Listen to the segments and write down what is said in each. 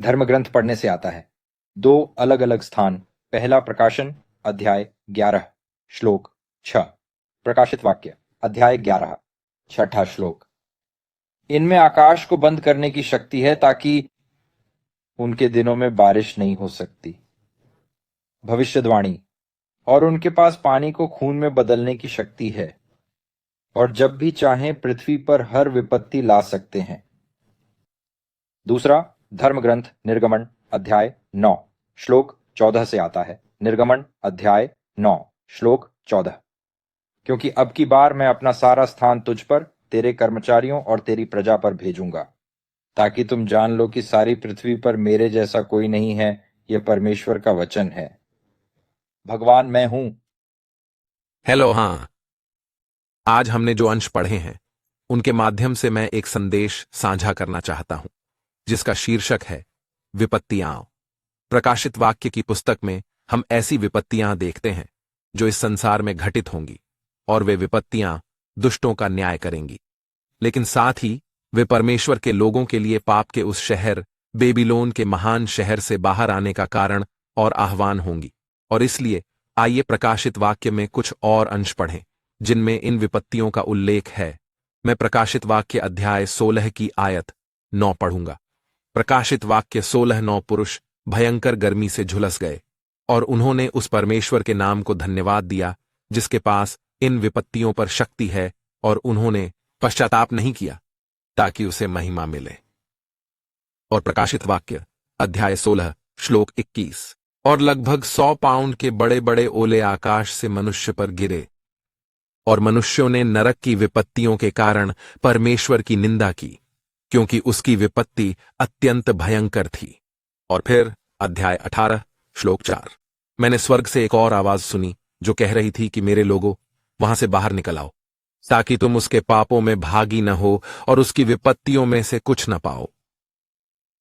धर्म ग्रंथ पढ़ने से आता है। दो अलग अलग स्थान। पहला प्रकाशन अध्याय 11 श्लोक 6। प्रकाशित वाक्य अध्याय 11 छठा श्लोक। इनमें आकाश को बंद करने की शक्ति है ताकि उनके दिनों में बारिश नहीं हो सकती। भविष्यवाणी। और उनके पास पानी को खून में बदलने की शक्ति है और जब भी चाहें पृथ्वी पर हर विपत्ति ला सकते हैं। दूसरा धर्म ग्रंथ निर्गमन अध्याय 9 श्लोक 14 से आता है। निर्गमन अध्याय 9 श्लोक 14। क्योंकि अब की बार मैं अपना सारा स्थान तुझ पर, तेरे कर्मचारियों और तेरी प्रजा पर भेजूंगा, ताकि तुम जान लो कि सारी पृथ्वी पर मेरे जैसा कोई नहीं है। यह परमेश्वर का वचन है। भगवान मैं हूं। हेलो। हाँ, आज हमने जो अंश पढ़े हैं उनके माध्यम से मैं एक संदेश साझा करना चाहता हूं, जिसका शीर्षक है विपत्तियां। प्रकाशित वाक्य की पुस्तक में हम ऐसी विपत्तियां देखते हैं जो इस संसार में घटित होंगी, और वे विपत्तियां दुष्टों का न्याय करेंगी, लेकिन साथ ही वे परमेश्वर के लोगों के लिए पाप के उस शहर बेबीलोन के महान शहर से बाहर आने का कारण और आह्वान होंगी। और इसलिए आइए प्रकाशित वाक्य में कुछ और अंश पढ़ें जिनमें इन विपत्तियों का उल्लेख है। मैं प्रकाशित वाक्य अध्याय 16 की आयत 9 पढ़ूंगा। प्रकाशित वाक्य 16:9। पुरुष भयंकर गर्मी से झुलस गए और उन्होंने उस परमेश्वर के नाम को धन्यवाद दिया जिसके पास इन विपत्तियों पर शक्ति है, और उन्होंने पश्चाताप नहीं किया ताकि उसे महिमा मिले। और प्रकाशित वाक्य अध्याय 16 श्लोक 21। और लगभग 100 पाउंड के बड़े बड़े ओले आकाश से मनुष्य पर गिरे, और मनुष्यों ने नरक की विपत्तियों के कारण परमेश्वर की निंदा की, क्योंकि उसकी विपत्ति अत्यंत भयंकर थी। और फिर अध्याय 18 श्लोक 4। मैंने स्वर्ग से एक और आवाज सुनी जो कह रही थी कि मेरे लोगों, वहां से बाहर निकल आओ, ताकि तुम उसके पापों में भागी न हो और उसकी विपत्तियों में से कुछ न पाओ।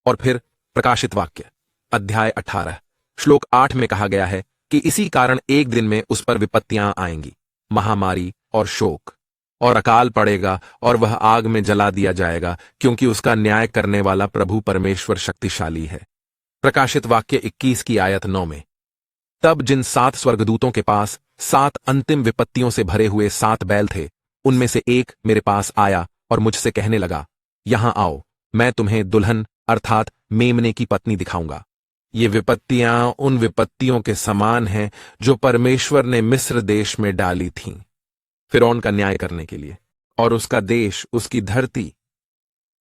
और फिर प्रकाशित वाक्य अध्याय 18 श्लोक 8 में कहा गया है कि इसी कारण एक दिन में उस पर विपत्तियां आएंगी, महामारी और शोक, और अकाल पड़ेगा, और वह आग में जला दिया जाएगा, क्योंकि उसका न्याय करने वाला प्रभु परमेश्वर शक्तिशाली है। प्रकाशित वाक्य 21 की आयत 9 में तब जिन 7 स्वर्गदूतों के पास 7 अंतिम विपत्तियों से भरे हुए 7 बैल थे, उनमें से एक मेरे पास आया और मुझसे कहने लगा, यहां आओ, मैं तुम्हें दुल्हन अर्थात मेमने की पत्नी दिखाऊंगा। ये विपत्तियां उन विपत्तियों के समान हैं जो परमेश्वर ने मिस्र देश में डाली थीं, फिरौन का न्याय करने के लिए, और उसका देश, उसकी धरती,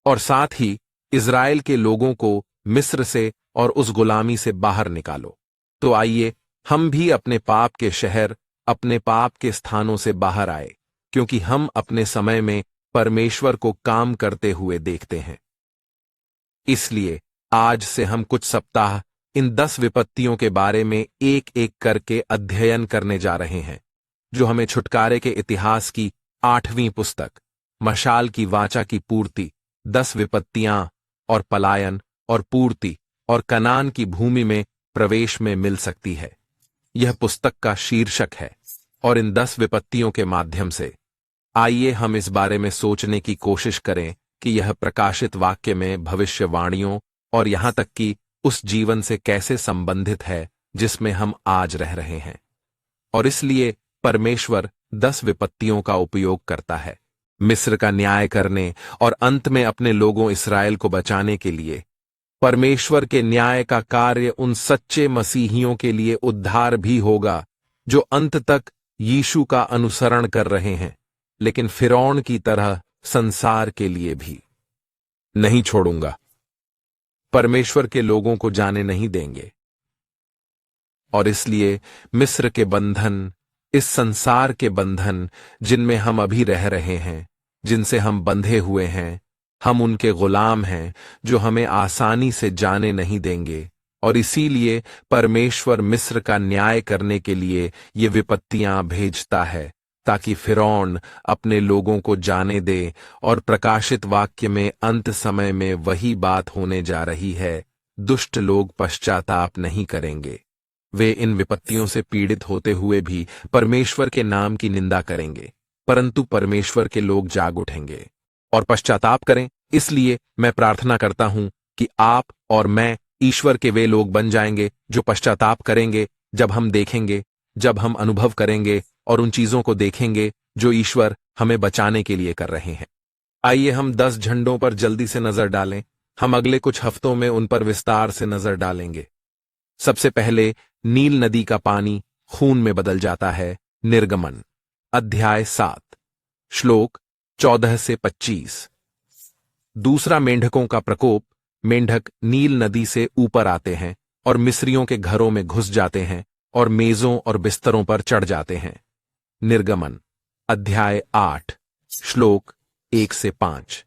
और साथ ही इज़राइल के लोगों को मिस्र से और उस गुलामी से बाहर निकालो। तो आइए हम भी अपने पाप के शहर, अपने पाप के स्थानों से बाहर आए, क्योंकि हम अपने समय में परमेश्वर को काम करते हुए देखते हैं। इसलिए आज से हम कुछ सप्ताह इन 10 विपत्तियों के बारे में एक एक करके अध्ययन करने जा रहे हैं, जो हमें छुटकारे के इतिहास की 8वीं पुस्तक मशाल की वाचा की पूर्ति, 10 विपत्तियां और पलायन और पूर्ति और कनान की भूमि में प्रवेश में मिल सकती है। यह पुस्तक का शीर्षक है, और इन 10 विपत्तियों के माध्यम से आइए हम इस बारे में सोचने की कोशिश करें कि यह प्रकाशित वाक्य में भविष्यवाणियों और यहां तक कि उस जीवन से कैसे संबंधित है जिसमें हम आज रह रहे हैं। और इसलिए परमेश्वर 10 विपत्तियों का उपयोग करता है मिस्र का न्याय करने और अंत में अपने लोगों इस्राएल को बचाने के लिए। परमेश्वर के न्याय का कार्य उन सच्चे मसीहियों के लिए उद्धार भी होगा जो अंत तक यीशु का अनुसरण कर रहे हैं, लेकिन फिरौन की तरह संसार के लिए भी। नहीं छोड़ूंगा, परमेश्वर के लोगों को जाने नहीं देंगे। और इसलिए मिस्र के बंधन, इस संसार के बंधन जिनमें हम अभी रह रहे हैं, जिनसे हम बंधे हुए हैं, हम उनके गुलाम हैं जो हमें आसानी से जाने नहीं देंगे। और इसीलिए परमेश्वर मिस्र का न्याय करने के लिए ये विपत्तियां भेजता है, ताकि फिरौन अपने लोगों को जाने दे। और प्रकाशित वाक्य में अंत समय में वही बात होने जा रही है। दुष्ट लोग पश्चाताप नहीं करेंगे, वे इन विपत्तियों से पीड़ित होते हुए भी परमेश्वर के नाम की निंदा करेंगे, परंतु परमेश्वर के लोग जाग उठेंगे और पश्चाताप करें। इसलिए मैं प्रार्थना करता हूं कि आप और मैं ईश्वर के वे लोग बन जाएंगे जो पश्चाताप करेंगे जब हम देखेंगे, जब हम अनुभव करेंगे और उन चीजों को देखेंगे जो ईश्वर हमें बचाने के लिए कर रहे हैं। आइए हम 10 झंडों पर जल्दी से नजर डालें। हम अगले कुछ हफ्तों में उन पर विस्तार से नजर डालेंगे। सबसे पहले नील नदी का पानी खून में बदल जाता है। निर्गमन अध्याय 7 श्लोक 14 से 25। दूसरा, मेंढकों का प्रकोप। मेंढक नील नदी से ऊपर आते हैं और मिस्रियों के घरों में घुस जाते हैं और मेजों और बिस्तरों पर चढ़ जाते हैं। निर्गमन अध्याय 8 श्लोक 1 से 5।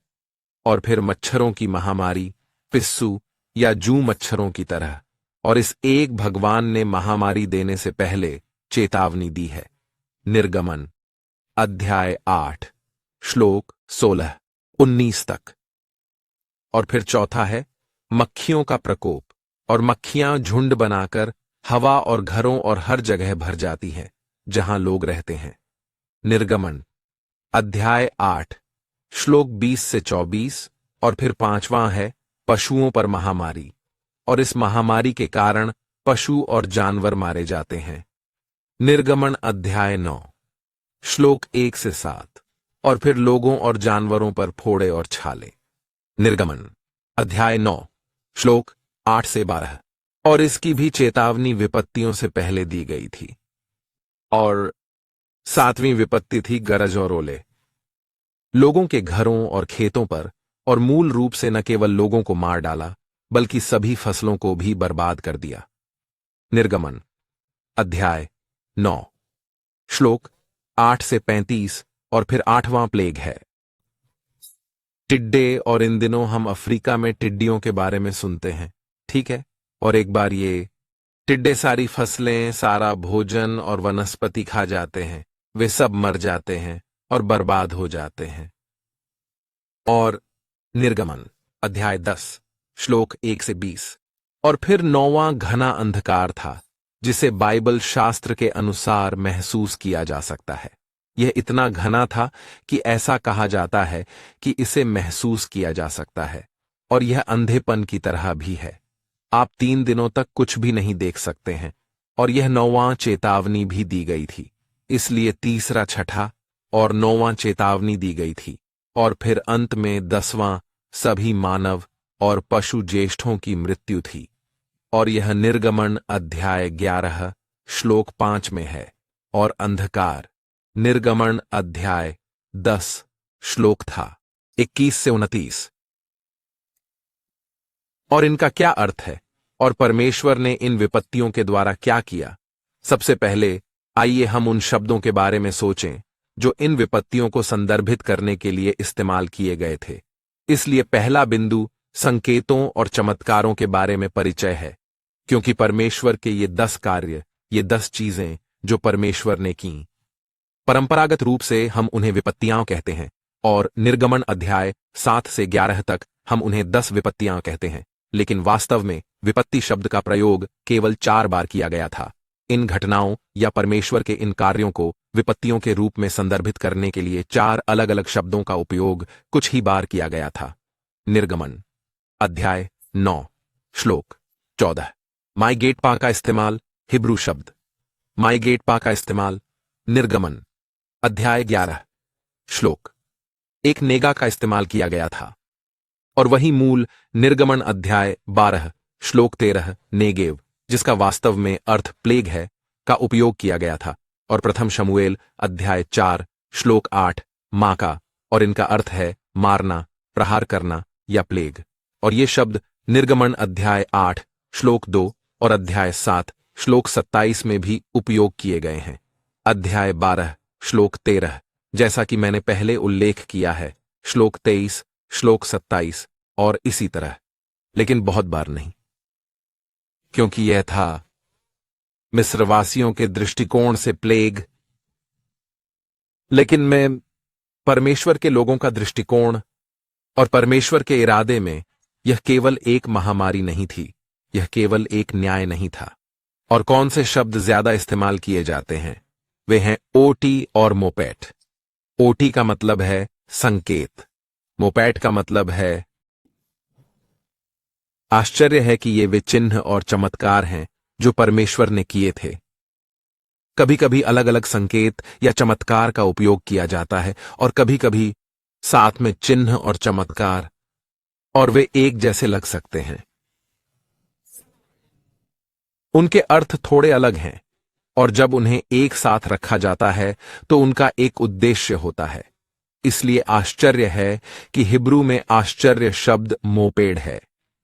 और फिर मच्छरों की महामारी, पिस्सू या जू मच्छरों की तरह, और इस एक भगवान ने महामारी देने से पहले चेतावनी दी है। निर्गमन अध्याय 8 श्लोक 16-19 तक। और फिर चौथा है मक्खियों का प्रकोप, और मक्खियां झुंड बनाकर हवा और घरों और हर जगह भर जाती हैं जहां लोग रहते हैं। निर्गमन अध्याय 8 श्लोक 20 से 24। और फिर पांचवां है पशुओं पर महामारी, और इस महामारी के कारण पशु और जानवर मारे जाते हैं। निर्गमन अध्याय 9 श्लोक 1 से 7। और फिर लोगों और जानवरों पर फोड़े और छाले। निर्गमन अध्याय 9 श्लोक 8 से 12। और इसकी भी चेतावनी विपत्तियों से पहले दी गई थी। और 7वीं विपत्ति थी गरज और ओले, लोगों के घरों और खेतों पर, और मूल रूप से न केवल लोगों को मार डाला बल्कि सभी फसलों को भी बर्बाद कर दिया। निर्गमन अध्याय 9 श्लोक 8 से 35। और फिर 8वां प्लेग है टिड्डे, और इन दिनों हम अफ्रीका में टिड्डियों के बारे में सुनते हैं, ठीक है। और एक बार ये टिड्डे सारी फसलें, सारा भोजन और वनस्पति खा जाते हैं, वे सब मर जाते हैं और बर्बाद हो जाते हैं। और निर्गमन अध्याय 10 श्लोक 1 से 20। और फिर 9वां घना अंधकार था, जिसे बाइबल शास्त्र के अनुसार महसूस किया जा सकता है। यह इतना घना था कि ऐसा कहा जाता है कि इसे महसूस किया जा सकता है, और यह अंधेपन की तरह भी है। आप 3 दिनों तक कुछ भी नहीं देख सकते हैं। और यह 9वां चेतावनी भी दी गई थी, इसलिए तीसरा, छठा और 9वां चेतावनी दी गई थी। और फिर अंत में 10वां सभी मानव और पशु ज्येष्ठों की मृत्यु थी। और यह निर्गमन अध्याय 11 श्लोक 5 में है। और अंधकार निर्गमन अध्याय 10 श्लोक था 21 से 29। और इनका क्या अर्थ है, और परमेश्वर ने इन विपत्तियों के द्वारा क्या किया? सबसे पहले आइए हम उन शब्दों के बारे में सोचें जो इन विपत्तियों को संदर्भित करने के लिए इस्तेमाल किए गए थे। इसलिए पहला बिंदु संकेतों और चमत्कारों के बारे में परिचय है, क्योंकि परमेश्वर के ये 10 कार्य, ये 10 चीजें जो परमेश्वर ने की। परंपरागत रूप से हम उन्हें विपत्तियां कहते हैं, और निर्गमन अध्याय 7 से 11 तक हम उन्हें 10 विपत्तियां कहते हैं। लेकिन वास्तव में विपत्ति शब्द का प्रयोग केवल 4 बार किया गया था। इन घटनाओं या परमेश्वर के इन कार्यों को विपत्तियों के रूप में संदर्भित करने के लिए 4 अलग अलग शब्दों का उपयोग कुछ ही बार किया गया था। निर्गमन अध्याय 9 श्लोक 14। माई गेट पा का इस्तेमाल, हिब्रू शब्द माई गेट पा का इस्तेमाल। निर्गमन अध्याय 11 श्लोक 1 नेगा का इस्तेमाल किया गया था, और वही मूल निर्गमन अध्याय 12 श्लोक 13 नेगेव, जिसका वास्तव में अर्थ प्लेग है, का उपयोग किया गया था। और प्रथम शमूएल अध्याय 4 श्लोक 8 माका, और इनका अर्थ है मारना, प्रहार करना या प्लेग। और ये शब्द निर्गमन अध्याय 8 श्लोक 2 और अध्याय 7 श्लोक 27 में भी उपयोग किए गए हैं। अध्याय 12 श्लोक 13, जैसा कि मैंने पहले उल्लेख किया है, श्लोक 23 श्लोक 27 और इसी तरह, लेकिन बहुत बार नहीं, क्योंकि यह था मिस्रवासियों के दृष्टिकोण से प्लेग। लेकिन मैं परमेश्वर के लोगों का दृष्टिकोण और परमेश्वर के इरादे में यह केवल एक महामारी नहीं थी, यह केवल एक न्याय नहीं था। और कौन से शब्द ज्यादा इस्तेमाल किए जाते हैं? वे हैं ओटी और मोपेट। ओटी का मतलब है संकेत, मोपेट का मतलब है आश्चर्य है कि ये वे चिन्ह और चमत्कार हैं जो परमेश्वर ने किए थे। कभी कभी अलग अलग संकेत या चमत्कार का उपयोग किया जाता है और कभी कभी साथ में चिन्ह और चमत्कार, और वे एक जैसे लग सकते हैं। उनके अर्थ थोड़े अलग हैं, और जब उन्हें एक साथ रखा जाता है तो उनका एक उद्देश्य होता है। इसलिए आश्चर्य है कि हिब्रू में आश्चर्य शब्द मोपेड है,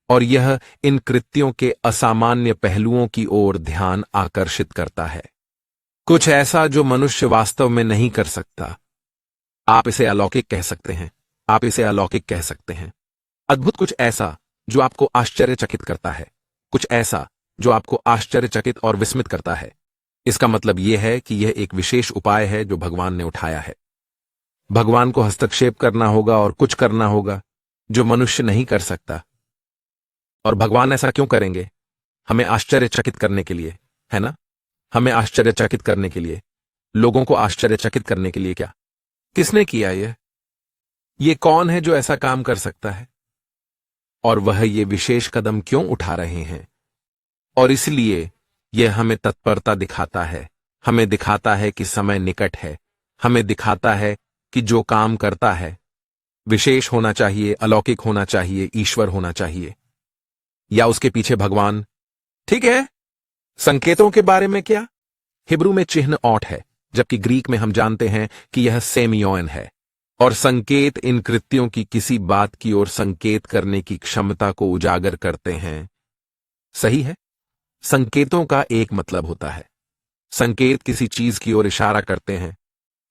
और यह इन कृत्यों के असामान्य पहलुओं की ओर ध्यान आकर्षित करता है। कुछ ऐसा जो मनुष्य वास्तव में नहीं कर सकता। आप इसे अलौकिक कह सकते हैं, आप इसे अलौकिक कह सकते हैं। अद्भुत, कुछ ऐसा जो आपको आश्चर्यचकित करता है, कुछ ऐसा जो आपको आश्चर्यचकित और विस्मित करता है। इसका मतलब यह है कि यह एक विशेष उपाय है जो भगवान ने उठाया है। भगवान को हस्तक्षेप करना होगा और कुछ करना होगा जो मनुष्य नहीं कर सकता। और भगवान ऐसा क्यों करेंगे? हमें आश्चर्यचकित करने के लिए, है ना? हमें आश्चर्यचकित करने के लिए, लोगों को आश्चर्यचकित करने के लिए। क्या किसने किया ये कौन है जो ऐसा काम कर सकता है? और वह ये विशेष कदम क्यों उठा रहे हैं? और इसलिए यह हमें तत्परता दिखाता है, हमें दिखाता है कि समय निकट है, हमें दिखाता है कि जो काम करता है विशेष होना चाहिए, अलौकिक होना चाहिए, ईश्वर होना चाहिए, या उसके पीछे भगवान। ठीक है, संकेतों के बारे में क्या? हिब्रू में चिन्ह ऑट है, जबकि ग्रीक में हम जानते हैं कि यह सेमियोन है। और संकेत इन कृत्यों की किसी बात की ओर संकेत करने की क्षमता को उजागर करते हैं। सही है? संकेतों का एक मतलब होता है, संकेत किसी चीज की ओर इशारा करते हैं,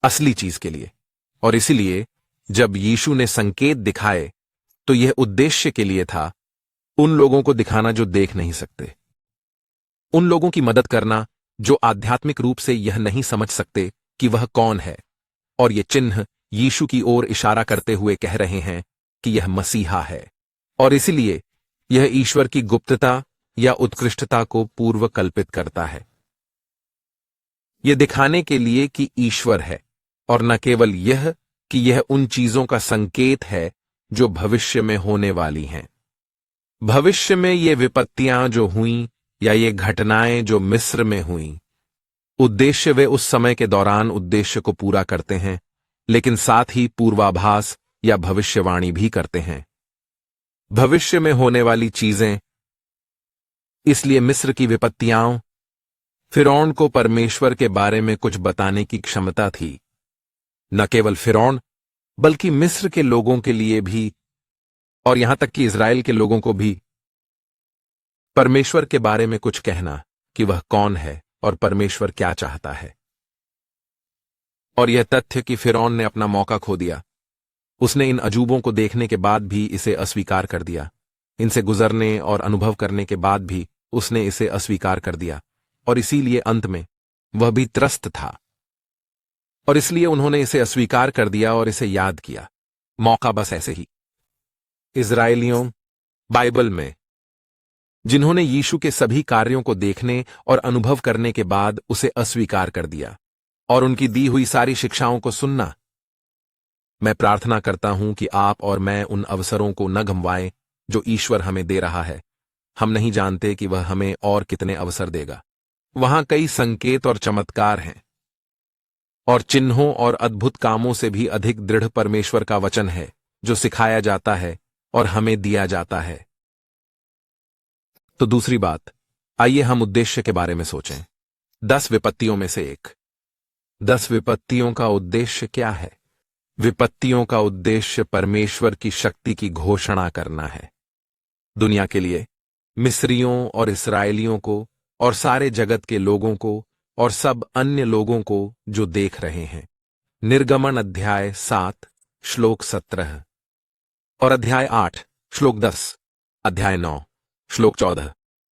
असली चीज के लिए। और इसलिए जब यीशु ने संकेत दिखाए तो यह उद्देश्य के लिए था, उन लोगों को दिखाना जो देख नहीं सकते, उन लोगों की मदद करना जो आध्यात्मिक रूप से यह नहीं समझ सकते कि वह कौन है। और ये चिन्ह यीशु की ओर इशारा करते हुए कह रहे हैं कि यह मसीहा है, और इसलिए यह ईश्वर की गुप्तता या उत्कृष्टता को पूर्व कल्पित करता है। यह दिखाने के लिए कि ईश्वर है, और न केवल यह कि यह उन चीजों का संकेत है जो भविष्य में होने वाली हैं। भविष्य में ये विपत्तियां जो हुईं या ये घटनाएं जो मिस्र में हुईं, उद्देश्य वे उस समय के दौरान उद्देश्य को पूरा करते हैं, लेकिन साथ ही पूर्वाभास या भविष्यवाणी भी करते हैं भविष्य में होने वाली चीजें। इसलिए मिस्र की विपत्तियां फिरौन को परमेश्वर के बारे में कुछ बताने की क्षमता थी। न केवल फिरौन बल्कि मिस्र के लोगों के लिए भी, और यहां तक कि इज़राइल के लोगों को भी, परमेश्वर के बारे में कुछ कहना कि वह कौन है और परमेश्वर क्या चाहता है। और यह तथ्य कि फिरौन ने अपना मौका खो दिया, उसने इन अजूबों को देखने के बाद भी इसे अस्वीकार कर दिया, इनसे गुजरने और अनुभव करने के बाद भी उसने इसे अस्वीकार कर दिया, और इसीलिए अंत में वह भी त्रस्त था। और इसलिए उन्होंने इसे अस्वीकार कर दिया और इसे याद किया। मौका बस ऐसे ही इज़राइलियों बाइबल में, जिन्होंने यीशु के सभी कार्यों को देखने और अनुभव करने के बाद उसे अस्वीकार कर दिया और उनकी दी हुई सारी शिक्षाओं को सुनना। मैं प्रार्थना करता हूं कि आप और मैं उन अवसरों को न गंवाएं जो ईश्वर हमें दे रहा है। हम नहीं जानते कि वह हमें और कितने अवसर देगा। वहां कई संकेत और चमत्कार हैं, और चिन्हों और अद्भुत कामों से भी अधिक दृढ़ परमेश्वर का वचन है जो सिखाया जाता है और हमें दिया जाता है। तो दूसरी बात, आइए हम उद्देश्य के बारे में सोचें। 10 विपत्तियों में से एक। 10 विपत्तियों का उद्देश्य क्या है? विपत्तियों का उद्देश्य परमेश्वर की शक्ति की घोषणा करना है, दुनिया के लिए, मिस्रियों और इस्राएलियों को और सारे जगत के लोगों को और सब अन्य लोगों को जो देख रहे हैं। निर्गमन अध्याय 7 श्लोक 17 और अध्याय 8 श्लोक 10, अध्याय 9 श्लोक 14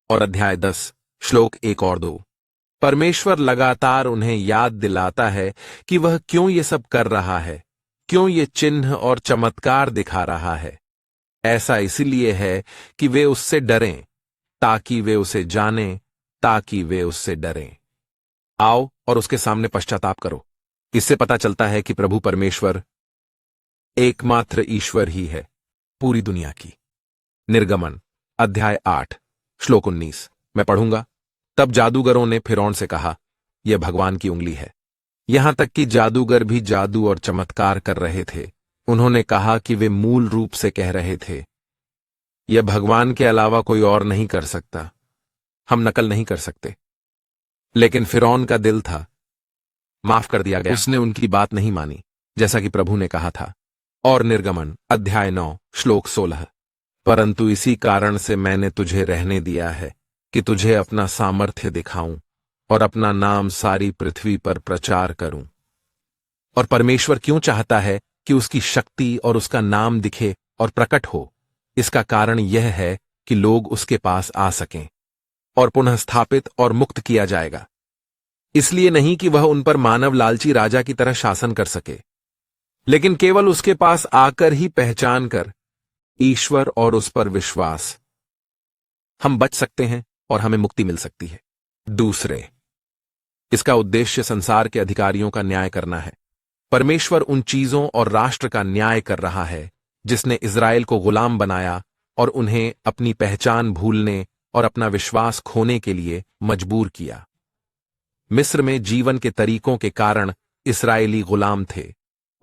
और अध्याय 10 श्लोक 1 और 2। परमेश्वर लगातार उन्हें याद दिलाता है कि वह क्यों ये सब कर रहा है, क्यों ये चिन्ह और चमत्कार दिखा रहा है। ऐसा इसलिए है कि वे उससे डरें, ताकि वे उसे जानें, ताकि वे उससे डरें। आओ और उसके सामने पश्चाताप करो। इससे पता चलता है कि प्रभु परमेश्वर एकमात्र ईश्वर ही है पूरी दुनिया की। निर्गमन अध्याय 8 श्लोक 19 मैं पढ़ूंगा। तब जादूगरों ने फिरौन से कहा, यह भगवान की उंगली है। यहां तक कि जादूगर भी जादू और चमत्कार कर रहे थे। उन्होंने कहा कि वे मूल रूप से कह रहे थे, यह भगवान के अलावा कोई और नहीं कर सकता, हम नकल नहीं कर सकते। लेकिन फिरौन का दिल था, माफ कर दिया गया। उसने उनकी बात नहीं मानी, जैसा कि प्रभु ने कहा था। और निर्गमन अध्याय 9 श्लोक 16 परंतु इसी कारण से मैंने तुझे रहने दिया है कि तुझे अपना सामर्थ्य दिखाऊं और अपना नाम सारी पृथ्वी पर प्रचार करूं। और परमेश्वर क्यों चाहता है कि उसकी शक्ति और उसका नाम दिखे और प्रकट हो? इसका कारण यह है कि लोग उसके पास आ सकें और पुनः स्थापित और मुक्त किया जाएगा। इसलिए नहीं कि वह उन पर मानव लालची राजा की तरह शासन कर सके, लेकिन केवल उसके पास आकर ही पहचान कर ईश्वर और उस पर विश्वास हम बच सकते हैं और हमें मुक्ति मिल सकती है। दूसरे, इसका उद्देश्य संसार के अधिकारियों का न्याय करना है। परमेश्वर उन चीजों और राष्ट्र का न्याय कर रहा है जिसने इज़राइल को गुलाम बनाया और उन्हें अपनी पहचान भूलने और अपना विश्वास खोने के लिए मजबूर किया। मिस्र में जीवन के तरीकों के कारण इस्राएली गुलाम थे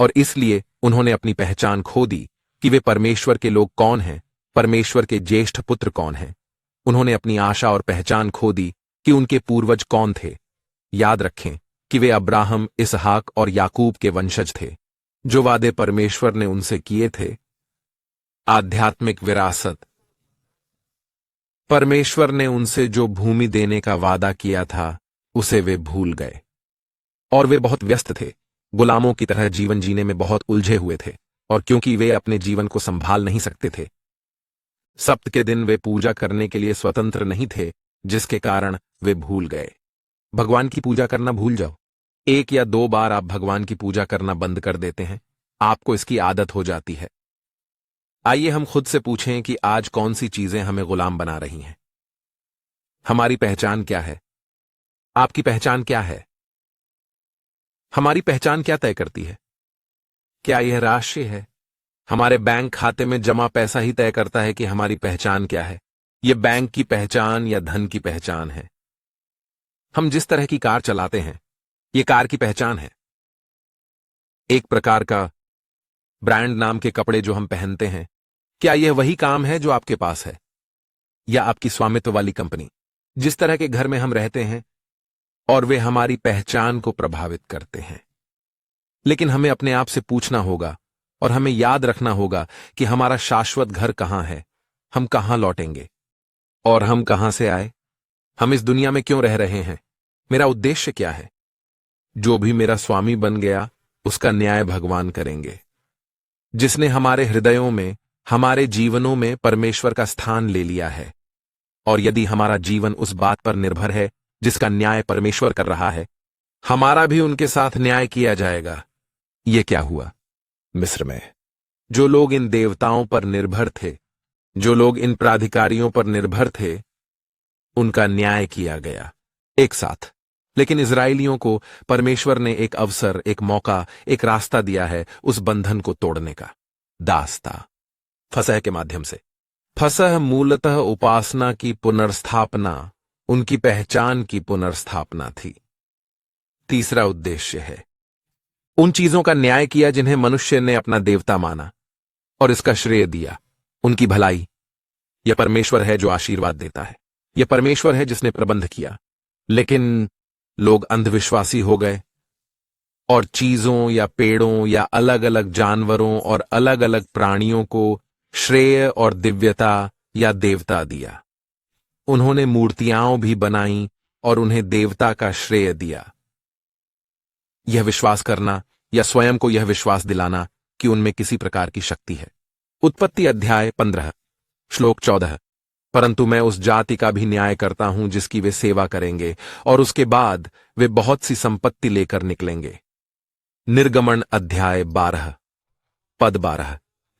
और इसलिए उन्होंने अपनी पहचान खो दी कि वे परमेश्वर के लोग कौन हैं, परमेश्वर के ज्येष्ठ पुत्र कौन हैं। उन्होंने अपनी आशा और पहचान खो दी कि उनके पूर्वज कौन थे। याद रखें कि वे अब्राहम, इसहाक और याकूब के वंशज थे, जो वादे परमेश्वर ने उनसे किए थे। आध्यात्मिक विरासत, परमेश्वर ने उनसे जो भूमि देने का वादा किया था उसे वे भूल गए और वे बहुत व्यस्त थे, गुलामों की तरह जीवन जीने में बहुत उलझे हुए थे। और क्योंकि वे अपने जीवन को संभाल नहीं सकते थे, सप्त के दिन वे पूजा करने के लिए स्वतंत्र नहीं थे, जिसके कारण वे भूल गए। भगवान की पूजा करना भूल जाओ। 1 या 2 बार आप भगवान की पूजा करना बंद कर देते हैं, आपको इसकी आदत हो जाती है। आइए हम खुद से पूछें कि आज कौन सी चीजें हमें गुलाम बना रही हैं। हमारी पहचान क्या है? आपकी पहचान क्या है? हमारी पहचान क्या तय करती है? क्या यह राशि है? हमारे बैंक खाते में जमा पैसा ही तय करता है कि हमारी पहचान क्या है? यह बैंक की पहचान या धन की पहचान है? हम जिस तरह की कार चलाते हैं, यह कार की पहचान है। एक प्रकार का ब्रांड नाम के कपड़े जो हम पहनते हैं, क्या यह वही काम है जो आपके पास है? या आपकी स्वामित्व वाली कंपनी? जिस तरह के घर में हम रहते हैं और वे हमारी पहचान को प्रभावित करते हैं। लेकिन हमें अपने आप से पूछना होगा और हमें याद रखना होगा कि हमारा शाश्वत घर कहां है, हम कहां लौटेंगे और हम कहां से आए, हम इस दुनिया में क्यों रह रहे हैं, मेरा उद्देश्य क्या है। जो भी मेरा स्वामी बन गया उसका न्याय भगवान करेंगे। जिसने हमारे हृदयों में, हमारे जीवनों में परमेश्वर का स्थान ले लिया है। और यदि हमारा जीवन उस बात पर निर्भर है जिसका न्याय परमेश्वर कर रहा है, हमारा भी उनके साथ न्याय किया जाएगा। यह क्या हुआ? मिस्र में जो लोग इन देवताओं पर निर्भर थे, जो लोग इन प्राधिकारियों पर निर्भर थे, उनका न्याय किया गया एक साथ। लेकिन इजरायलियों को परमेश्वर ने एक अवसर, एक मौका, एक रास्ता दिया है उस बंधन को तोड़ने का। दास्ता फसह के माध्यम से। फसह मूलतः उपासना की पुनर्स्थापना, उनकी पहचान की पुनर्स्थापना थी। तीसरा उद्देश्य है उन चीजों का न्याय किया जिन्हें मनुष्य ने अपना देवता माना और इसका श्रेय दिया। उनकी भलाई, यह परमेश्वर है जो आशीर्वाद देता है, यह परमेश्वर है जिसने प्रबंध किया। लेकिन लोग अंधविश्वासी हो गए और चीजों या पेड़ों या अलग अलग जानवरों और अलग अलग प्राणियों को श्रेय और दिव्यता या देवता दिया। उन्होंने मूर्तियां भी बनाई और उन्हें देवता का श्रेय दिया। यह विश्वास करना या स्वयं को यह विश्वास दिलाना कि उनमें किसी प्रकार की शक्ति है। उत्पत्ति अध्याय 15 श्लोक 14 परंतु मैं उस जाति का भी न्याय करता हूं जिसकी वे सेवा करेंगे और उसके बाद वे बहुत सी संपत्ति लेकर निकलेंगे। निर्गमन अध्याय 12 पद 12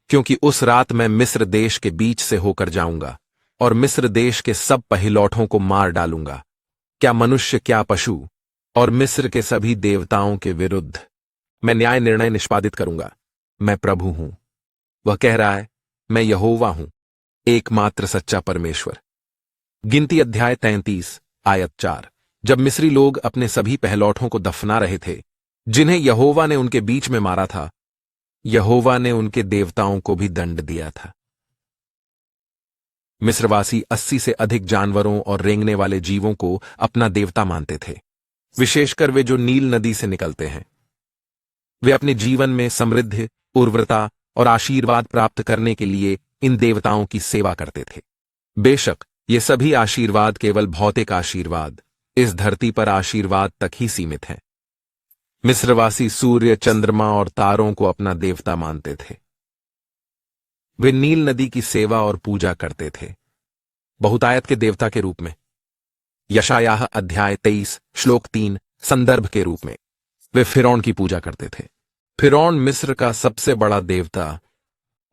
क्योंकि उस रात मैं मिस्र देश के बीच से होकर जाऊंगा और मिस्र देश के सब पहिलौठों को मार डालूंगा, क्या मनुष्य क्या पशु, और मिस्र के सभी देवताओं के विरुद्ध मैं न्याय निर्णय निष्पादित करूंगा। मैं प्रभु हूं। वह कह रहा है, मैं यहोवा हूं। एकमात्र सच्चा परमेश्वर। गिनती अध्याय 33 आयत 4। जब मिस्री लोग अपने सभी पहलौठों को दफना रहे थे जिन्हें यहोवा ने उनके बीच में मारा था, यहोवा ने उनके देवताओं को भी दंड दिया था। मिस्रवासी 80 से अधिक जानवरों और रेंगने वाले जीवों को अपना देवता मानते थे, विशेषकर वे जो नील नदी से निकलते हैं। वे अपने जीवन में समृद्धि, उर्वरता और आशीर्वाद प्राप्त करने के लिए इन देवताओं की सेवा करते थे। बेशक ये सभी आशीर्वाद केवल भौतिक आशीर्वाद, इस धरती पर आशीर्वाद तक ही सीमित हैं। मिस्रवासी सूर्य, चंद्रमा और तारों को अपना देवता मानते थे। वे नील नदी की सेवा और पूजा करते थे, बहुतायत के देवता के रूप में। यशायाह अध्याय 23 श्लोक 3 संदर्भ के रूप में वे फिरौन की पूजा करते थे। फिरौन मिस्र का सबसे बड़ा देवता,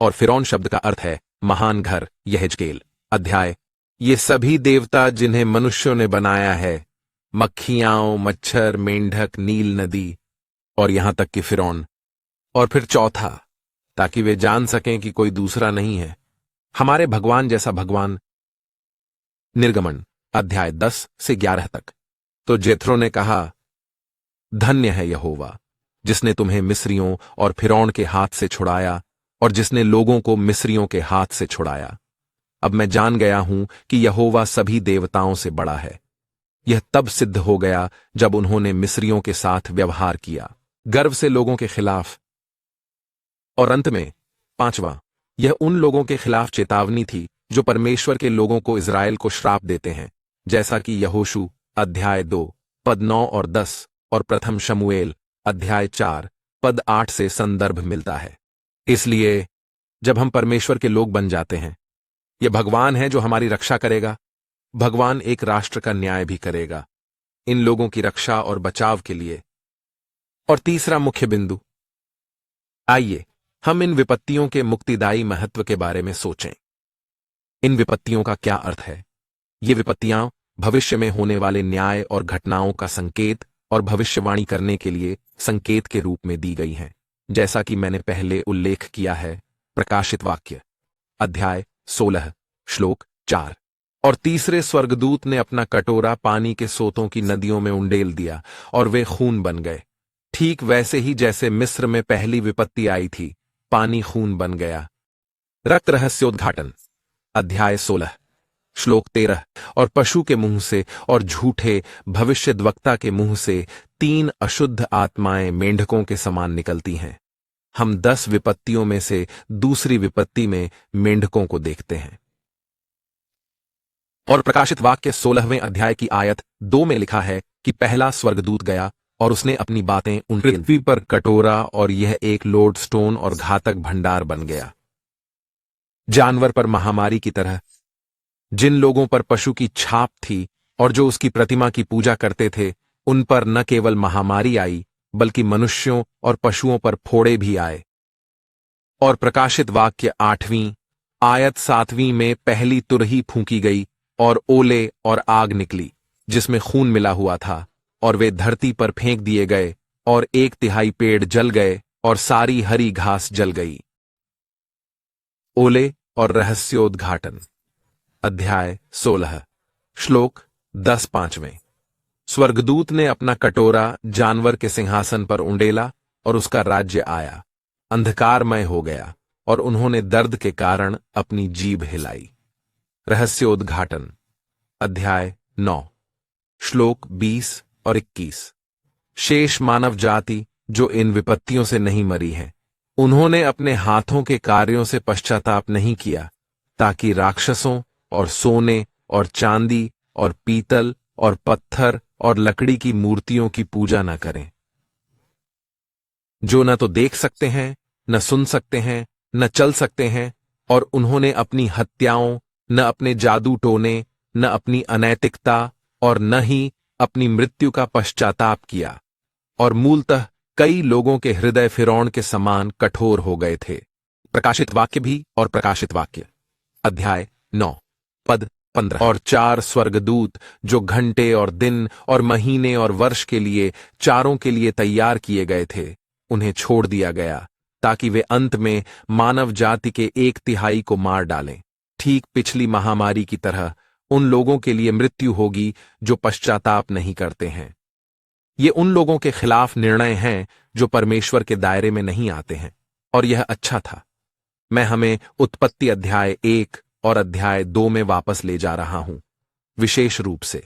और फिरौन शब्द का अर्थ है महान घर। यहेजकेल अध्याय। ये सभी देवता जिन्हें मनुष्यों ने बनाया है, मक्खियां, मच्छर, मेंढक, नील नदी और यहां तक कि फिरौन। और फिर चौथा, ताकि वे जान सकें कि कोई दूसरा नहीं है, हमारे भगवान जैसा भगवान। निर्गमन अध्याय 10 से 11 तक। तो जेथरो ने कहा, धन्य है यहोवा जिसने तुम्हें मिस्रियों और फिरौन के हाथ से छुड़ाया और जिसने लोगों को मिस्रियों के हाथ से छुड़ाया। अब मैं जान गया हूं कि यहोवा सभी देवताओं से बड़ा है। यह तब सिद्ध हो गया जब उन्होंने मिस्रियों के साथ व्यवहार किया, गर्व से लोगों के खिलाफ। और अंत में पांचवा, यह उन लोगों के खिलाफ चेतावनी थी जो परमेश्वर के लोगों को, इज़राइल को श्राप देते हैं, जैसा कि यहोशू अध्याय 2 पद 9 और 10 और प्रथम शमूएल अध्याय 4 पद 8 से संदर्भ मिलता है। इसलिए जब हम परमेश्वर के लोग बन जाते हैं, यह भगवान है जो हमारी रक्षा करेगा। भगवान एक राष्ट्र का न्याय भी करेगा इन लोगों की रक्षा और बचाव के लिए। और तीसरा मुख्य बिंदु, आइए हम इन विपत्तियों के मुक्तिदायी महत्व के बारे में सोचें। इन विपत्तियों का क्या अर्थ है? ये विपत्तियां भविष्य में होने वाले न्याय और घटनाओं का संकेत और भविष्यवाणी करने के लिए संकेत के रूप में दी गई हैं, जैसा कि मैंने पहले उल्लेख किया है। प्रकाशित वाक्य अध्याय 16 श्लोक 4। और तीसरे स्वर्गदूत ने अपना कटोरा पानी के सोतों की नदियों में उंडेल दिया और वे खून बन गए, ठीक वैसे ही जैसे मिस्र में पहली विपत्ति आई थी, पानी खून बन गया। रक्त रहस्योद्घाटन अध्याय 16 श्लोक 13। और पशु के मुंह से और झूठे भविष्यद्वक्ता के मुंह से 3 अशुद्ध आत्माएं मेंढकों के समान निकलती हैं। हम 10 विपत्तियों में से दूसरी विपत्ति में मेंढकों को देखते हैं। और प्रकाशित वाक्य 16वें अध्याय की आयत 2 में लिखा है कि पहला स्वर्गदूत गया और उसने अपनी बातें उन पृथ्वी पर कटोरा, और यह एक लोडस्टोन और घातक भंडार बन गया। जानवर पर महामारी की तरह जिन लोगों पर पशु की छाप थी और जो उसकी प्रतिमा की पूजा करते थे, उन पर न केवल महामारी आई बल्कि मनुष्यों और पशुओं पर फोड़े भी आए। और प्रकाशित वाक्य 8वीं आयत 7वीं में पहली तुरही फूंकी गई और ओले और आग निकली जिसमें खून मिला हुआ था, और वे धरती पर फेंक दिए गए, और 1/3 पेड़ जल गए और सारी हरी घास जल गई। ओले और रहस्योद्घाटन अध्याय 16 श्लोक 10-5। स्वर्गदूत ने अपना कटोरा जानवर के सिंहासन पर उंडेला और उसका राज्य आया, अंधकारमय हो गया, और उन्होंने दर्द के कारण अपनी जीभ हिलाई। रहस्योद्घाटन अध्याय 9 श्लोक 20 और 21। शेष मानव जाति जो इन विपत्तियों से नहीं मरी है, उन्होंने अपने हाथों के कार्यों से पश्चाताप नहीं किया, ताकि राक्षसों और सोने और चांदी और पीतल और पत्थर और लकड़ी की मूर्तियों की पूजा न करें, जो न तो देख सकते हैं, न सुन सकते हैं, न चल सकते हैं। और उन्होंने अपनी हत्याओं, न अपने जादू टोने, न अपनी अनैतिकता और न ही अपनी मृत्यु का पश्चाताप किया। और मूलतः कई लोगों के हृदय फिरौन के समान कठोर हो गए थे। प्रकाशित वाक्य भी और प्रकाशित वाक्य अध्याय 9 पद 15। और 4 स्वर्गदूत जो घंटे और दिन और महीने और वर्ष के लिए चारों के लिए तैयार किए गए थे, उन्हें छोड़ दिया गया ताकि वे अंत में मानव जाति के 1/3 को मार डालें। ठीक पिछली महामारी की तरह उन लोगों के लिए मृत्यु होगी जो पश्चाताप नहीं करते हैं। ये उन लोगों के खिलाफ निर्णय हैं जो परमेश्वर के दायरे में नहीं आते हैं, और यह अच्छा था। मैं हमें उत्पत्ति अध्याय 1 और अध्याय 2 में वापस ले जा रहा हूं। विशेष रूप से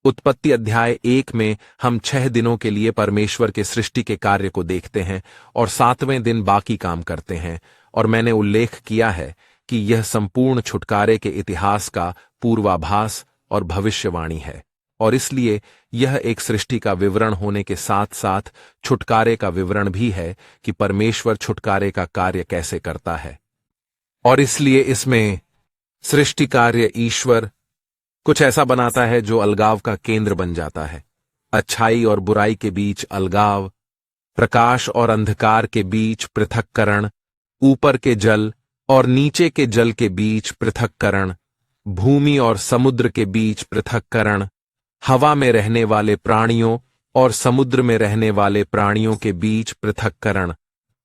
उत्पत्ति अध्याय 1 में हम 6 दिनों के लिए परमेश्वर के सृष्टि के कार्य को देखते हैं और 7वें दिन बाकी काम करते हैं, और मैंने उल्लेख किया है कि यह संपूर्ण छुटकारे के इतिहास का पूर्वाभास और भविष्यवाणी है, और इसलिए यह एक सृष्टि का विवरण होने के साथ साथ छुटकारे का विवरण भी है कि परमेश्वर छुटकारे का कार्य कैसे करता है। और इसलिए इसमें सृष्टि कार्य ईश्वर कुछ ऐसा बनाता है जो अलगाव का केंद्र बन जाता है। अच्छाई और बुराई के बीच अलगाव, प्रकाश और अंधकार के बीच पृथक्करण, ऊपर के जल और नीचे के जल के बीच पृथक्करण, भूमि और समुद्र के बीच पृथक्करण, हवा में रहने वाले प्राणियों और समुद्र में रहने वाले प्राणियों के बीच पृथक्करण,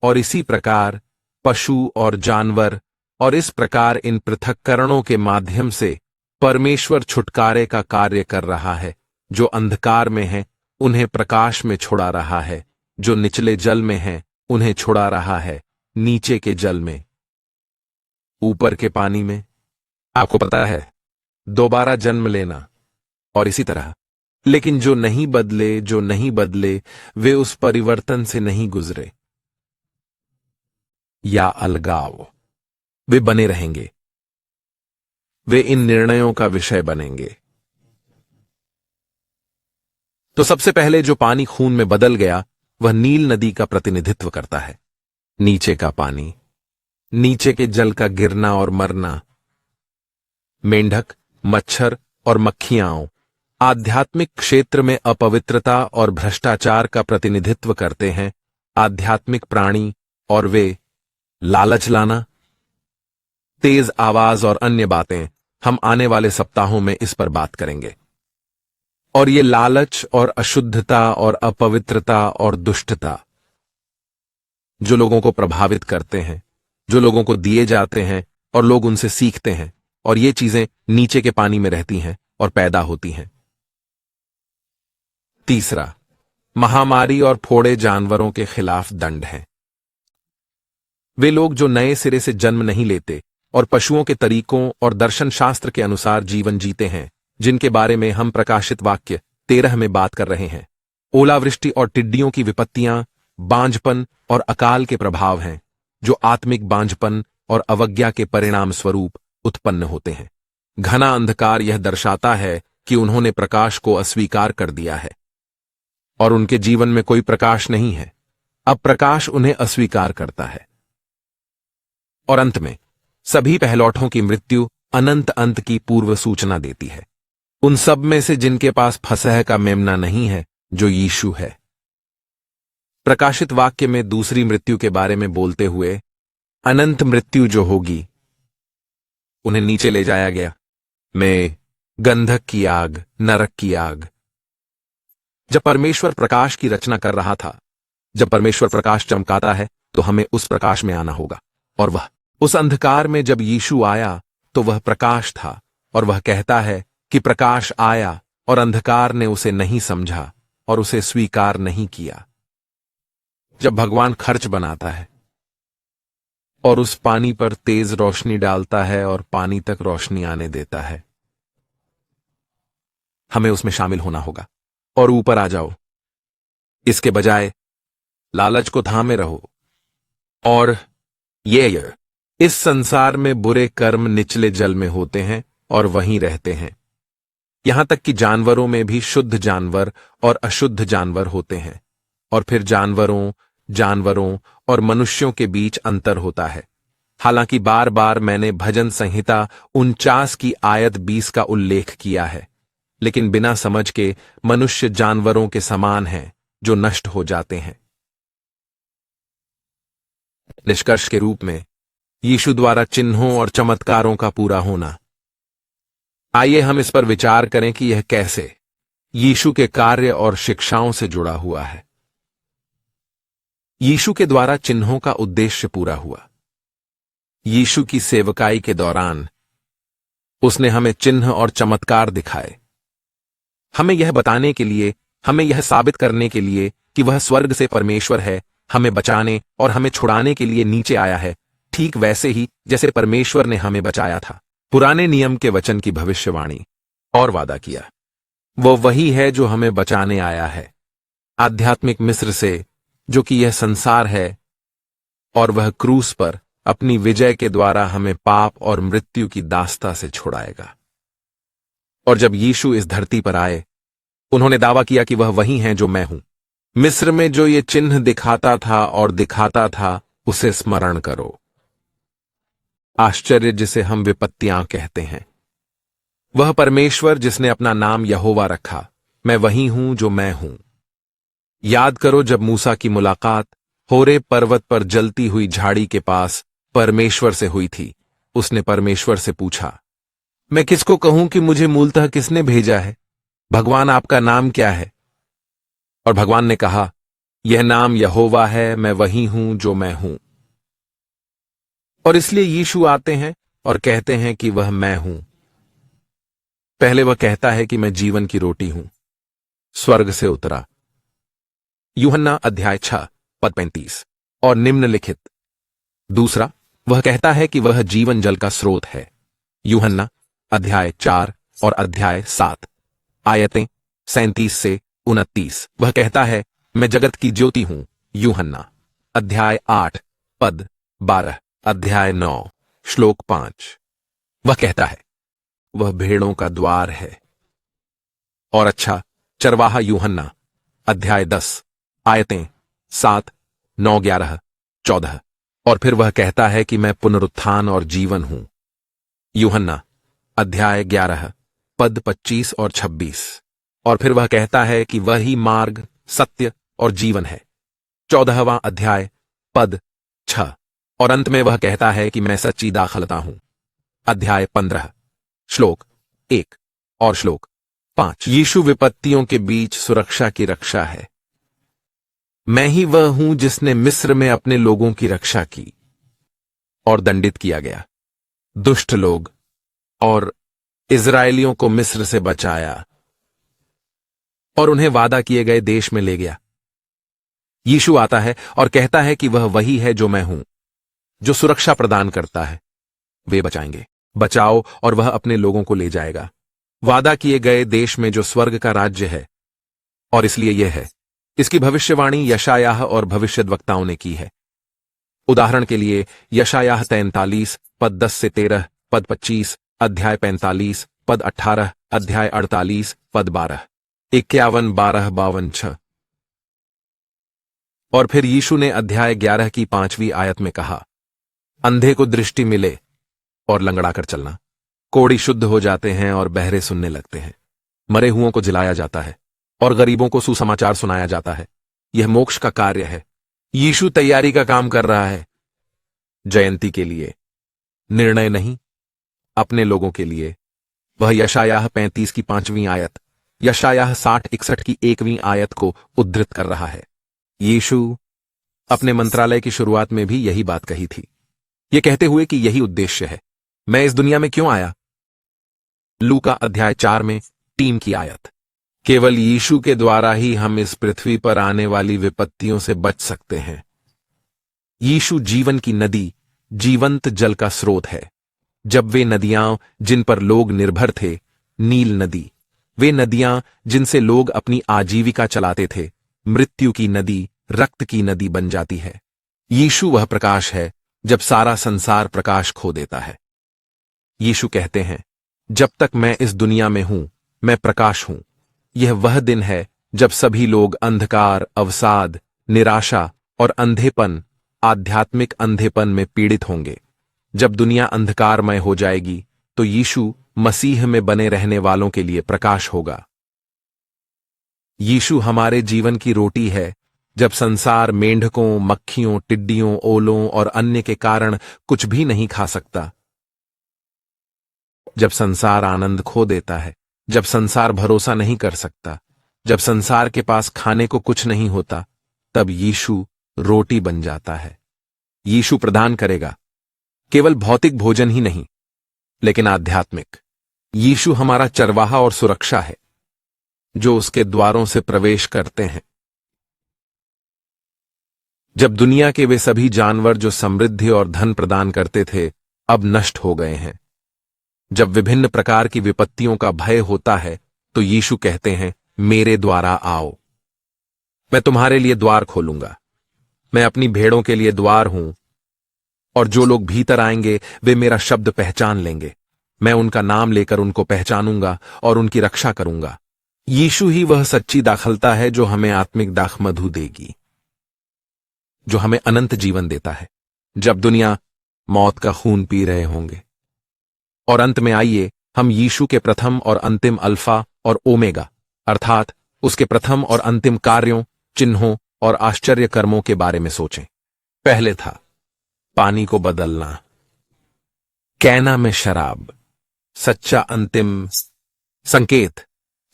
और इसी प्रकार पशु और जानवर, और इस प्रकार इन पृथक्करणों के माध्यम से परमेश्वर छुटकारे का कार्य कर रहा है। जो अंधकार में हैं उन्हें प्रकाश में छुड़ा रहा है, जो निचले जल में हैं उन्हें छुड़ा रहा है नीचे के जल में। ऊपर के पानी में आपको पता है दोबारा जन्म लेना, और इसी तरह। लेकिन जो नहीं बदले वे उस परिवर्तन से नहीं गुजरे या अलगाव, वे बने रहेंगे, वे इन निर्णयों का विषय बनेंगे। तो सबसे पहले जो पानी खून में बदल गया वह नील नदी का प्रतिनिधित्व करता है। नीचे का पानी, नीचे के जल का गिरना और मरना, मेंढक, मच्छर और मक्खियां आध्यात्मिक क्षेत्र में अपवित्रता और भ्रष्टाचार का प्रतिनिधित्व करते हैं। आध्यात्मिक प्राणी, और वे लालच लाना, तेज आवाज और अन्य बातें। हम आने वाले सप्ताहों में इस पर बात करेंगे। और ये लालच और अशुद्धता और अपवित्रता और दुष्टता जो लोगों को प्रभावित करते हैं, जो लोगों को दिए जाते हैं और लोग उनसे सीखते हैं, और ये चीजें नीचे के पानी में रहती हैं और पैदा होती हैं। तीसरा, महामारी और फोड़े जानवरों के खिलाफ दंड है। वे लोग जो नए सिरे से जन्म नहीं लेते और पशुओं के तरीकों और दर्शन शास्त्र के अनुसार जीवन जीते हैं, जिनके बारे में हम प्रकाशित वाक्य 13 में बात कर रहे हैं। ओलावृष्टि और टिड्डियों की विपत्तियां बांझपन और अकाल के प्रभाव हैं, जो आत्मिक बांझपन और अवज्ञा के परिणाम स्वरूप उत्पन्न होते हैं। घना अंधकार यह दर्शाता है कि उन्होंने प्रकाश को अस्वीकार कर दिया है और उनके जीवन में कोई प्रकाश नहीं है। अब प्रकाश उन्हें अस्वीकार करता है। और अंत में सभी पहलौठों की मृत्यु अनंत अंत की पूर्व सूचना देती है, उन सब में से जिनके पास फसह का मेमना नहीं है, जो यीशु है। प्रकाशित वाक्य में दूसरी मृत्यु के बारे में बोलते हुए अनंत मृत्यु जो होगी, उन्हें नीचे ले जाया गया में गंधक की आग, नरक की आग। जब परमेश्वर प्रकाश की रचना कर रहा था, जब परमेश्वर प्रकाश चमकाता है तो हमें उस प्रकाश में आना होगा। और वह उस अंधकार में जब यीशु आया तो वह प्रकाश था, और वह कहता है कि प्रकाश आया और अंधकार ने उसे नहीं समझा और उसे स्वीकार नहीं किया। जब भगवान खर्च बनाता है और उस पानी पर तेज रोशनी डालता है और पानी तक रोशनी आने देता है, हमें उसमें शामिल होना होगा और ऊपर आ जाओ। इसके बजाय लालच को थामे रहो। और ये इस संसार में बुरे कर्म निचले जल में होते हैं और वहीं रहते हैं। यहां तक कि जानवरों में भी शुद्ध जानवर और अशुद्ध जानवर होते हैं, और फिर जानवरों और मनुष्यों के बीच अंतर होता है। हालांकि बार बार मैंने भजन संहिता 49 की आयत 20 का उल्लेख किया है, लेकिन बिना समझ के मनुष्य जानवरों के समान हैं जो नष्ट हो जाते हैं। निष्कर्ष के रूप में यीशु द्वारा चिन्हों और चमत्कारों का पूरा होना। आइए हम इस पर विचार करें कि यह कैसे यीशु के कार्य और शिक्षाओं से जुड़ा हुआ है। यीशु के द्वारा चिन्हों का उद्देश्य पूरा हुआ। यीशु की सेवकाई के दौरान उसने हमें चिन्ह और चमत्कार दिखाए, हमें यह बताने के लिए, हमें यह साबित करने के लिए कि वह स्वर्ग से परमेश्वर है, हमें बचाने और हमें छुड़ाने के लिए नीचे आया है, ठीक वैसे ही जैसे परमेश्वर ने हमें बचाया था। पुराने नियम के वचन की भविष्यवाणी और वादा किया। वो वही है जो हमें बचाने आया है आध्यात्मिक मिस्र से, जो कि यह संसार है, और वह क्रूस पर अपनी विजय के द्वारा हमें पाप और मृत्यु की दास्ता से छुड़ाएगा। और जब यीशु इस धरती पर आए, उन्होंने दावा किया कि वह वही हैं जो मैं हूं। मिस्र में जो ये चिन्ह दिखाता था और दिखाता था, उसे स्मरण करो। आश्चर्य जिसे हम विपत्तियां कहते हैं, वह परमेश्वर जिसने अपना नाम यहोवा रखा, मैं वही हूं जो मैं हूं। याद करो जब मूसा की मुलाकात होरेब पर्वत पर जलती हुई झाड़ी के पास परमेश्वर से हुई थी। उसने परमेश्वर से पूछा, मैं किसको कहूं कि मुझे मूलतः किसने भेजा है? भगवान, आपका नाम क्या है? और भगवान ने कहा, यह नाम यहोवा है, मैं वही हूं जो मैं हूं। और इसलिए यीशु आते हैं और कहते हैं कि वह मैं हूं। पहले वह कहता है कि मैं जीवन की रोटी हूं, स्वर्ग से उतरा। यूहन्ना अध्याय 6 पद 35 और निम्नलिखित। दूसरा, वह कहता है कि वह जीवन जल का स्रोत है। यूहन्ना अध्याय 4 और अध्याय 7 आयतें 37 से 29। वह कहता है, मैं जगत की ज्योति हूं। यूहन्ना अध्याय 8 पद 12, अध्याय 9 श्लोक 5। वह कहता है, वह भेड़ों का द्वार है और अच्छा चरवाहा। यूहन्ना अध्याय 10 आयतें 7, 9, 11, 14। और फिर वह कहता है कि मैं पुनरुत्थान और जीवन हूं। यूहन्ना अध्याय 11 पद 25 और 26। और फिर वह कहता है कि वही मार्ग, सत्य और जीवन है। 14वां अध्याय पद 6। और अंत में वह कहता है कि मैं सच्ची दाखलता हूं। अध्याय 15 श्लोक 1 और श्लोक 5। यीशु विपत्तियों के बीच सुरक्षा की रक्षा है। मैं ही वह हूं जिसने मिस्र में अपने लोगों की रक्षा की और दंडित किया गया दुष्ट लोग, और इजरायलियों को मिस्र से बचाया और उन्हें वादा किए गए देश में ले गया। यीशु आता है और कहता है कि वह वही है जो मैं हूं, जो सुरक्षा प्रदान करता है। वे बचाएंगे, बचाओ, और वह अपने लोगों को ले जाएगा वादा किए गए देश में, जो स्वर्ग का राज्य है। और इसलिए यह है, इसकी भविष्यवाणी यशायाह और भविष्यद्वक्ताओं ने की है। उदाहरण के लिए यशायाह 43 पद 10 से 13, पद 25, अध्याय 45 पद 18, अध्याय 48 पद 12, 51, 12, 52, 6। और फिर यीशु ने अध्याय 11 की 5वीं आयत में कहा, अंधे को दृष्टि मिले और लंगड़ाकर चलना, कोढ़ी शुद्ध हो जाते हैं और बहरे सुनने लगते हैं, मरे हुओं को जिलाया जाता है और गरीबों को सुसमाचार सुनाया जाता है। यह मोक्ष का कार्य है। यीशु तैयारी का काम कर रहा है, जयंती के लिए, निर्णय नहीं, अपने लोगों के लिए। वह यशायाह 35 की 5वीं आयत, यशायाह 60-61 की 1वीं आयत को उद्धृत कर रहा है। यीशु अपने मंत्रालय की शुरुआत में भी यही बात कही थी, यह कहते हुए कि यही उद्देश्य है, मैं इस दुनिया में क्यों आया। लूका अध्याय 4 में 3 की आयत, केवल यीशु के द्वारा ही हम इस पृथ्वी पर आने वाली विपत्तियों से बच सकते हैं। यीशु जीवन की नदी, जीवंत जल का स्रोत है। जब वे नदियां जिन पर लोग निर्भर थे, नील नदी, वे नदियां जिनसे लोग अपनी आजीविका चलाते थे, मृत्यु की नदी, रक्त की नदी बन जाती है। यीशु वह प्रकाश है जब सारा संसार प्रकाश खो देता है। यीशु कहते हैं, जब तक मैं इस दुनिया में हूं, मैं प्रकाश हूं। यह वह दिन है जब सभी लोग अंधकार, अवसाद, निराशा और अंधेपन, आध्यात्मिक अंधेपन में पीड़ित होंगे। जब दुनिया अंधकारमय हो जाएगी, तो यीशु मसीह में बने रहने वालों के लिए प्रकाश होगा। यीशु हमारे जीवन की रोटी है। जब संसार मेंढकों, मक्खियों, टिड्डियों, ओलों और अन्य के कारण कुछ भी नहीं खा सकता, जब संसार आनंद खो देता है, जब संसार भरोसा नहीं कर सकता, जब संसार के पास खाने को कुछ नहीं होता, तब यीशु रोटी बन जाता है। यीशु प्रदान करेगा केवल भौतिक भोजन ही नहीं, लेकिन आध्यात्मिक, यीशु हमारा चरवाहा और सुरक्षा है, जो उसके द्वारों से प्रवेश करते हैं। जब दुनिया के वे सभी जानवर जो समृद्धि और धन प्रदान करते थे अब नष्ट हो गए हैं, जब विभिन्न प्रकार की विपत्तियों का भय होता है, तो यीशु कहते हैं, मेरे द्वारा आओ, मैं तुम्हारे लिए द्वार खोलूंगा। मैं अपनी भेड़ों के लिए द्वार हूं, और जो लोग भीतर आएंगे वे मेरा शब्द पहचान लेंगे। मैं उनका नाम लेकर उनको पहचानूंगा और उनकी रक्षा करूंगा। यीशु ही वह सच्ची दाखलता है जो हमें आत्मिक दाखमधु देगी, जो हमें अनंत जीवन देता है जब दुनिया मौत का खून पी रहे होंगे। और अंत में आइए हम यीशु के प्रथम और अंतिम अल्फा और ओमेगा अर्थात उसके प्रथम और अंतिम कार्यों, चिन्हों और आश्चर्य कर्मों के बारे में सोचें। पहले था पानी को बदलना, कैना में शराब, सच्चा अंतिम संकेत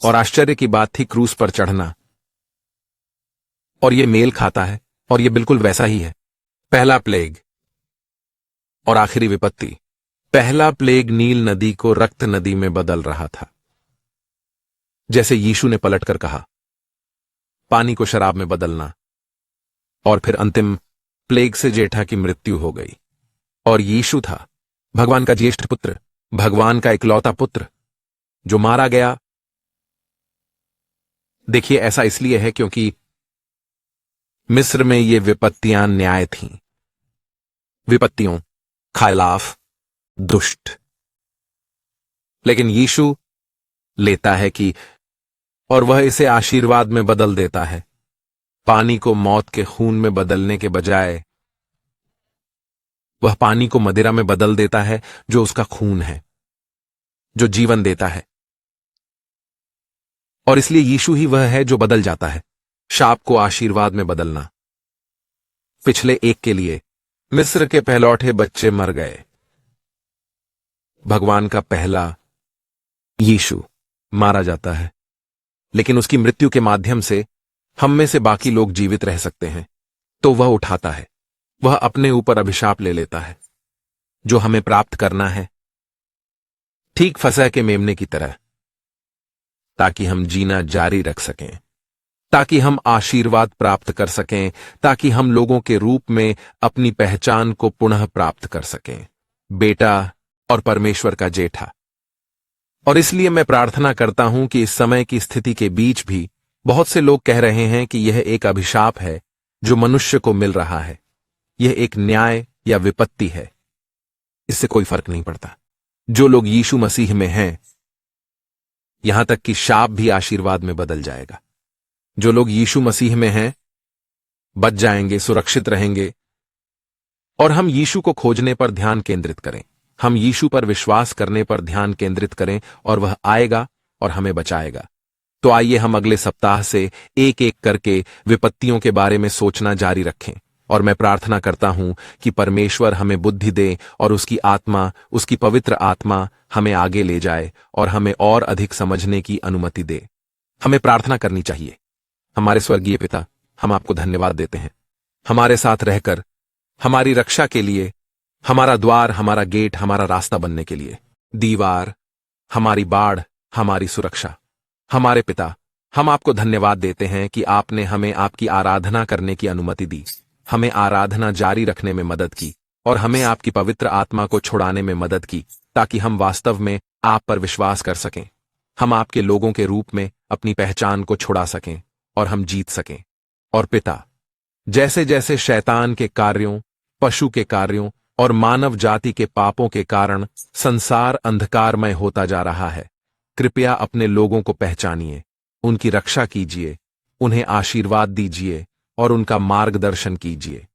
और आश्चर्य की बात थी क्रूस पर चढ़ना। और यह मेल खाता है और यह बिल्कुल वैसा ही है। पहला प्लेग और आखिरी विपत्ति। पहला प्लेग नील नदी को रक्त नदी में बदल रहा था, जैसे यीशु ने पलटकर कहा, पानी को शराब में बदलना। और फिर अंतिम प्लेग से जेठा की मृत्यु हो गई। और यीशु था भगवान का ज्येष्ठ पुत्र, भगवान का इकलौता पुत्र, जो मारा गया। देखिए, ऐसा इसलिए है क्योंकि मिस्र में ये विपत्तियां न्याय थीं, विपत्तियों खिलाफ दुष्ट। लेकिन यीशु लेता है कि और वह इसे आशीर्वाद में बदल देता है। पानी को मौत के खून में बदलने के बजाय वह पानी को मदिरा में बदल देता है, जो उसका खून है, जो जीवन देता है। और इसलिए यीशु ही वह है जो बदल जाता है, शाप को आशीर्वाद में बदलना। पिछले एक के लिए मिस्र के पहलौठे बच्चे मर गए। भगवान का पहला यीशु मारा जाता है, लेकिन उसकी मृत्यु के माध्यम से हम में से बाकी लोग जीवित रह सकते हैं। तो वह उठाता है, वह अपने ऊपर अभिशाप ले लेता है, जो हमें प्राप्त करना है, ठीक फसह के मेमने की तरह, ताकि हम जीना जारी रख सकें, ताकि हम आशीर्वाद प्राप्त कर सकें, ताकि हम लोगों के रूप में अपनी पहचान को पुनः प्राप्त कर सकें, बेटा और परमेश्वर का जेठा। और इसलिए मैं प्रार्थना करता हूं कि इस समय की स्थिति के बीच भी बहुत से लोग कह रहे हैं कि यह एक अभिशाप है जो मनुष्य को मिल रहा है, यह एक न्याय या विपत्ति है। इससे कोई फर्क नहीं पड़ता। जो लोग यीशु मसीह में हैं, यहां तक कि शाप भी आशीर्वाद में बदल जाएगा। जो लोग यीशु मसीह में हैं बच जाएंगे, सुरक्षित रहेंगे। और हम यीशु को खोजने पर ध्यान केंद्रित करें, हम यीशु पर विश्वास करने पर ध्यान केंद्रित करें, और वह आएगा और हमें बचाएगा। तो आइए हम अगले सप्ताह से एक एक करके विपत्तियों के बारे में सोचना जारी रखें। और मैं प्रार्थना करता हूं कि परमेश्वर हमें बुद्धि दे और उसकी आत्मा, उसकी पवित्र आत्मा हमें आगे ले जाए और हमें और अधिक समझने की अनुमति दे। हमें प्रार्थना करनी चाहिए। हमारे स्वर्गीय पिता, हम आपको धन्यवाद देते हैं हमारे साथ रहकर, हमारी रक्षा के लिए, हमारा द्वार, हमारा गेट, हमारा रास्ता बनने के लिए, दीवार, हमारी बाढ़, हमारी सुरक्षा। हमारे पिता, हम आपको धन्यवाद देते हैं कि आपने हमें आपकी आराधना करने की अनुमति दी, हमें आराधना जारी रखने में मदद की और हमें आपकी पवित्र आत्मा को छुड़ाने में मदद की, ताकि हम वास्तव में आप पर विश्वास कर सकें, हम आपके लोगों के रूप में अपनी पहचान को छुड़ा सकें और हम जीत सकें। और पिता, जैसे जैसे शैतान के कार्यों, पशु के कार्यों और मानव जाति के पापों के कारण संसार अंधकारमय होता जा रहा है, कृपया अपने लोगों को पहचानिए, उनकी रक्षा कीजिए, उन्हें आशीर्वाद दीजिए और उनका मार्गदर्शन कीजिए।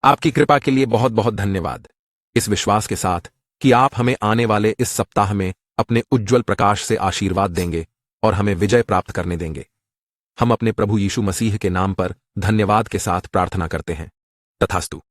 आपकी कृपा के लिए बहुत बहुत धन्यवाद, इस विश्वास के साथ कि आप हमें आने वाले इस सप्ताह में अपने उज्ज्वल प्रकाश से आशीर्वाद देंगे और हमें विजय प्राप्त करने देंगे। हम अपने प्रभु यीशु मसीह के नाम पर धन्यवाद के साथ प्रार्थना करते हैं। तथास्तु।